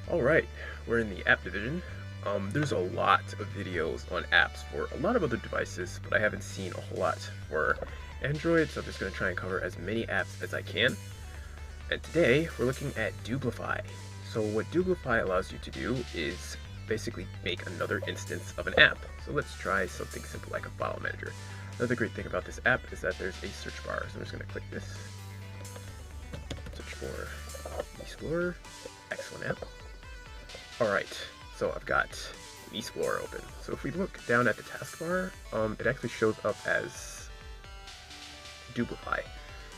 Alright, we're in the app division. There's a lot of videos on apps for a lot of other devices, but I haven't seen a whole lot for Android, so I'm just going to try and cover as many apps as I can. And today, we're looking at Dublify. So what Dublify allows you to do is basically make another instance of an app. So let's try something simple like a file manager. Another great thing about this app is that there's a search bar, so I'm just going to click this. Search for Explorer, excellent app. Alright, so I've got Explorer open. So if we look down at the taskbar, it actually shows up as Dublify.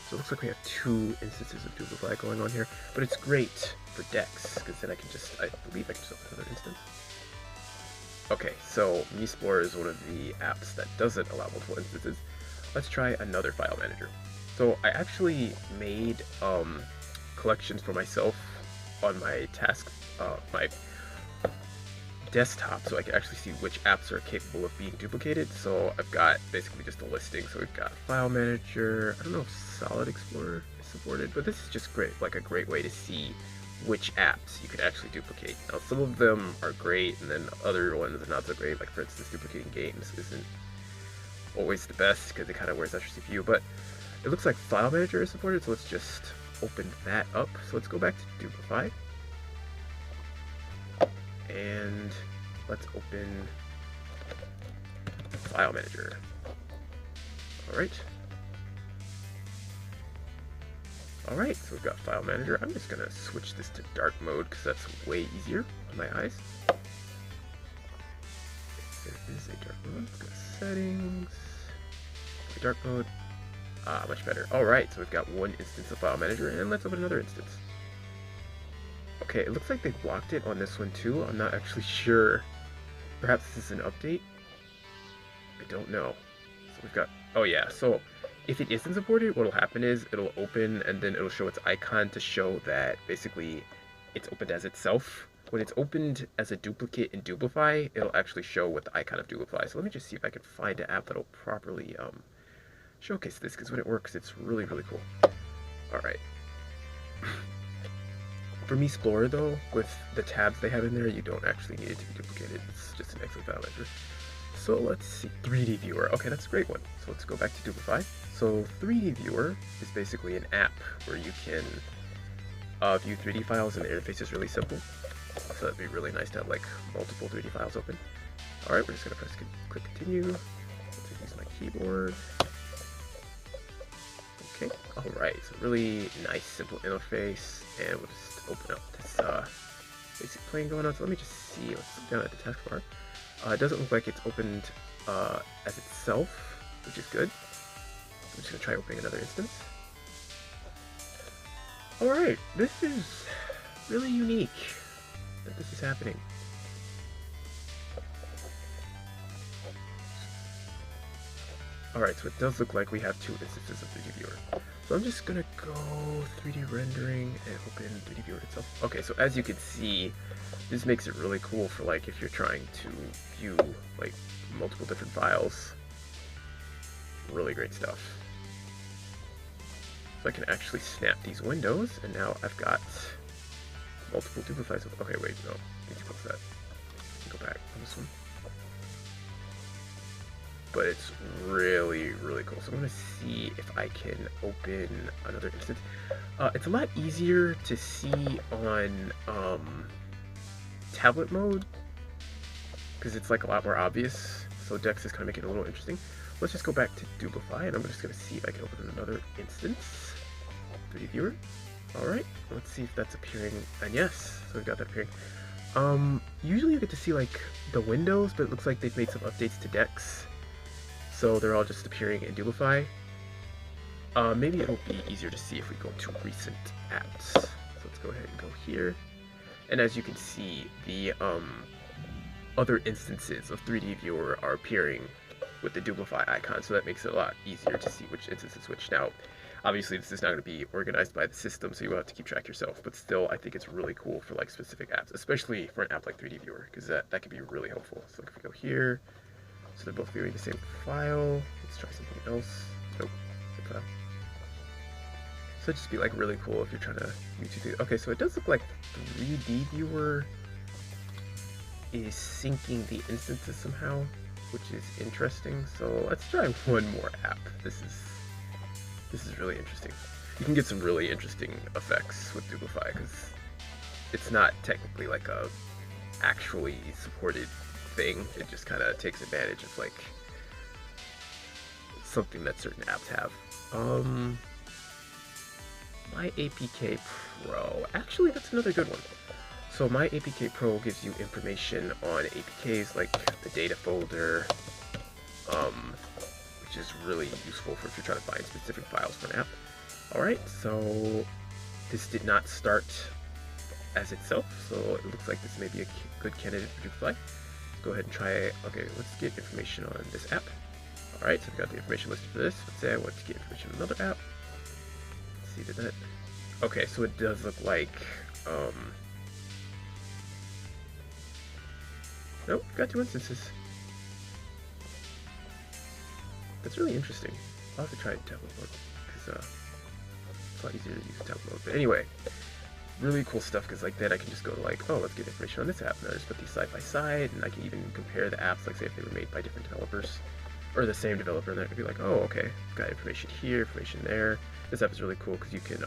So it looks like we have two instances of Dublify going on here, but it's great for decks, because then I believe I can just open another instance. Okay, so Explorer is one of the apps that doesn't allow multiple instances. Let's try another file manager. So I actually made collections for myself on my my desktop, so I can actually see which apps are capable of being duplicated. So I've got basically just a listing. So we've got File Manager. I don't know if Solid Explorer is supported, but this is just great, like a great way to see which apps you could actually duplicate. Now some of them are great, and then other ones are not so great. Like for instance, duplicating games isn't always the best because it kind of wears out your CPU. But it looks like File Manager is supported, so let's just open that up. So let's go back to Duplify. And let's open File Manager. Alright, so we've got File Manager. I'm just going to switch this to dark mode because that's way easier on my eyes. There is a dark mode. Let's go to settings. Dark mode. Much better. Alright, so we've got one instance of File Manager, and let's open another instance. Okay, it looks like they blocked it on this one too. I'm not actually sure. Perhaps this is an update? I don't know. So we've got, oh yeah, so if it isn't supported, what'll happen is it'll open and then it'll show its icon to show that basically it's opened as itself. When it's opened as a duplicate in Duplify, it'll actually show with the icon of Duplify. So let me just see if I can find an app that'll properly showcase this, because when it works, it's really, really cool. Alright. For Explorer though, with the tabs they have in there, you don't actually need it to be duplicated. It's just an excellent file manager. So let's see, 3D Viewer. Okay, that's a great one. So let's go back to Duplify. So 3D Viewer is basically an app where you can view 3D files, and the interface is really simple. So that'd be really nice to have like multiple 3D files open. Alright, we're just gonna click continue. Let's use my keyboard. Okay, alright, so really nice simple interface, and we'll just open up this basic plane going on. So let me just see, let's look down at the taskbar. It doesn't look like it's opened as itself, which is good. I'm just going to try opening another instance. Alright, this is really unique that this is happening. Alright, so it does look like we have two instances of 3D Viewer. So I'm just gonna go 3D rendering and open 3D Viewer itself. Okay, so as you can see, this makes it really cool for like if you're trying to view like multiple different files. Really great stuff. So I can actually snap these windows, and now I've got multiple duplifies. Okay, wait, no, I need to close that. Go back on this one. But it's really, really cool. So I'm going to see if I can open another instance. It's a lot easier to see on tablet mode, because it's like a lot more obvious. So Dex is kind of making it a little interesting. Let's just go back to Duplify, and I'm just going to see if I can open another instance. 3D Viewer. Alright, let's see if that's appearing. And yes, so we've got that appearing. Usually you get to see like the windows, but it looks like they've made some updates to Dex. So they're all just appearing in Duplify. Maybe it'll be easier to see if we go to recent apps. So let's go ahead and go here. And as you can see, the other instances of 3D Viewer are appearing with the Duplify icon. So that makes it a lot easier to see which instance is which. Now, obviously this is not going to be organized by the system, so you will have to keep track yourself. But still, I think it's really cool for like specific apps, especially for an app like 3D Viewer, because that could be really helpful. So if we go here, so they're both viewing the same file. Let's try something else. Nope, same file. So it'd just be like really cool if you're trying to YouTube. Okay, so it does look like 3D Viewer is syncing the instances somehow, which is interesting. So let's try one more app. This is really interesting. You can get some really interesting effects with Dublify because it's not technically like a actually supported thing. It just kind of takes advantage of like something that certain apps have. My APK Pro. Actually, that's another good one. So my APK Pro gives you information on APKs like the data folder, which is really useful for if you're trying to find specific files for an app. Alright, so this did not start as itself, so it looks like this may be a good candidate for Dublify. Let's go ahead and try, okay, let's get information on this app. Alright, so we've got the information listed for this. Let's say I want to get information on another app. Let's see, did that... Okay, so it does look like, nope, got 2 instances. That's really interesting. I'll have to try tablet mode, because it's a lot easier to use tablet mode. But anyway, really cool stuff, because like that I can just go to like, oh, let's get information on this app, and I just put these side by side, and I can even compare the apps, like say if they were made by different developers, or the same developer, and I could be like, oh, okay, got information here, information there. This app is really cool, because you can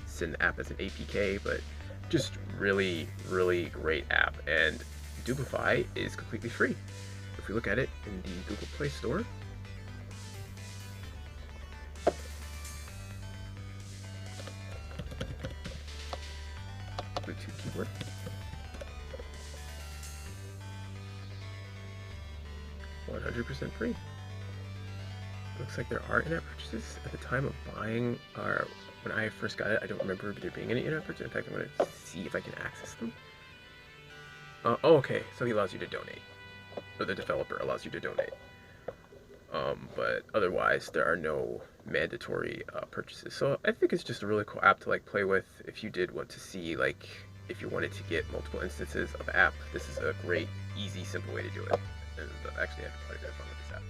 send the app as an APK, but just really, really great app, and Dublify is completely free. If we look at it in the Google Play Store, Bluetooth keyboard, %100% free. Looks like there are in-app purchases. At the time of buying, or when I first got it, I don't remember there being any in-app purchases. In fact, I'm going to see if I can access them. Oh, okay, so he allows you to donate, or the developer allows you to donate. But otherwise, there are no mandatory purchases. So I think it's just a really cool app to like play with if you did want to see, like, if you wanted to get multiple instances of app. This is a great, easy, simple way to do it. And actually, I have quite a bit of fun with this app.